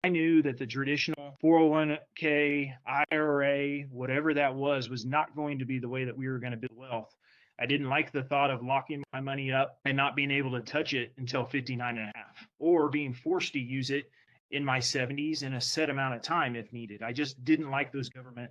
I knew that the traditional 401k, IRA, whatever that was not going to be the way that we were going to build wealth. I didn't like the thought of locking my money up and not being able to touch it until 59 and a half, or being forced to use it in my 70s in a set amount of time if needed. I just didn't like those government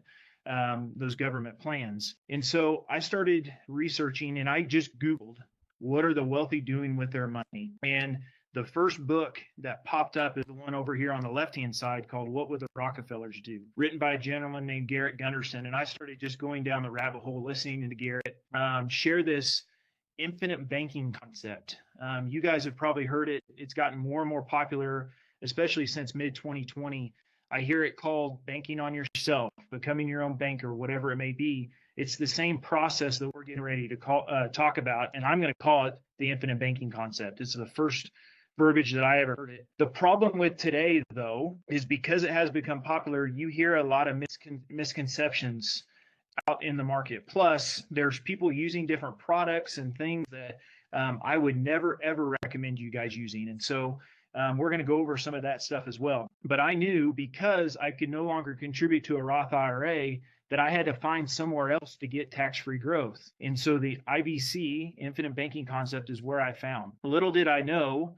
plans. And so I started researching, and I just Googled, what are the wealthy doing with their money? And the first book that popped up is the one over here on the left-hand side called What Would the Rockefellers Do? Written by a gentleman named Garrett Gunderson. And I started just going down the rabbit hole listening to Garrett share this infinite banking concept. You guys have probably heard it. It's gotten more and more popular, especially since mid-2020. I hear it called banking on yourself, becoming your own banker, whatever it may be. It's the same process that we're getting ready to talk about, and I'm going to call it the infinite banking concept. It's the first verbiage that I ever heard it. The problem with today, though, is because it has become popular, you hear a lot of misconceptions out in the market. Plus, there's people using different products and things that I would never, ever recommend you guys using. And so we're going to go over some of that stuff as well. But I knew, because I could no longer contribute to a Roth IRA, that I had to find somewhere else to get tax-free growth. And so the IBC, infinite banking concept, is where I found. Little did I know,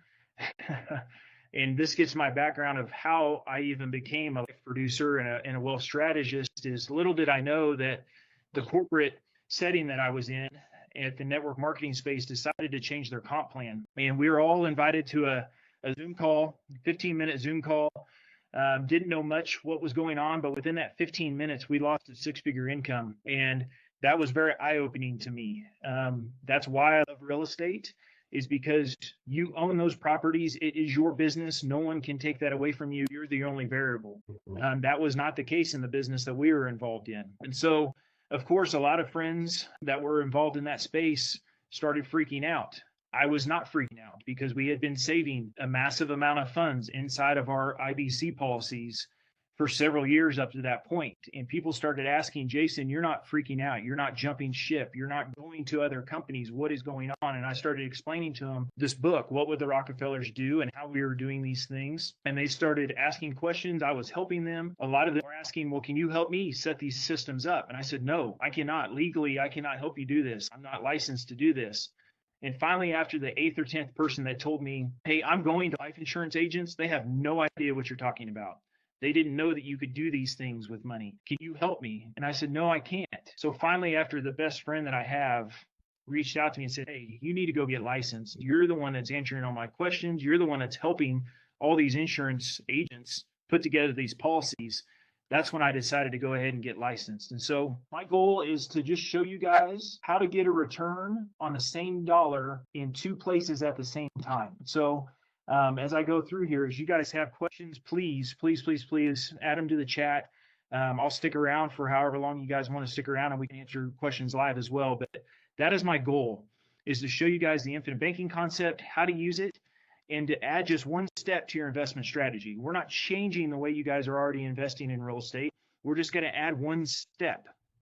and this gets my background of how I even became a life producer and a wealth strategist, is little did I know that the corporate setting that I was in at the network marketing space decided to change their comp plan. And we were all invited to a Zoom call, 15-minute Zoom call. Didn't know much what was going on, but within that 15 minutes, we lost a six-figure income. And that was very eye-opening to me. That's why I love real estate, is because you own those properties. It is your business. No one can take that away from you. You're the only variable. That was not the case in the business that we were involved in. And so, of course, a lot of friends that were involved in that space started freaking out. I was not freaking out because we had been saving a massive amount of funds inside of our IBC policies for several years up to that point. And people started asking, Jason, you're not freaking out. You're not jumping ship. You're not going to other companies. What is going on? And I started explaining to them this book, What Would the Rockefellers Do, and how we were doing these things. And they started asking questions. I was helping them. A lot of them were asking, well, can you help me set these systems up? And I said, no, I cannot. Legally, I cannot help you do this. I'm not licensed to do this. And finally, after the 8th or 10th person that told me, hey, I'm going to life insurance agents, they have no idea what you're talking about. They didn't know that you could do these things with money. Can you help me? And I said, no, I can't. So finally, after the best friend that I have reached out to me and said, hey, you need to go get licensed. You're the one that's answering all my questions. You're the one that's helping all these insurance agents put together these policies. That's when I decided to go ahead and get licensed. And so my goal is to just show you guys how to get a return on the same dollar in two places at the same time. So as I go through here, as you guys have questions, please add them to the chat. I'll stick around for however long you guys want to stick around, and we can answer questions live as well. But that is my goal, is to show you guys the infinite banking concept, how to use it, and to add just one step to your investment strategy. We're not changing the way you guys are already investing in real estate. We're just going to add one step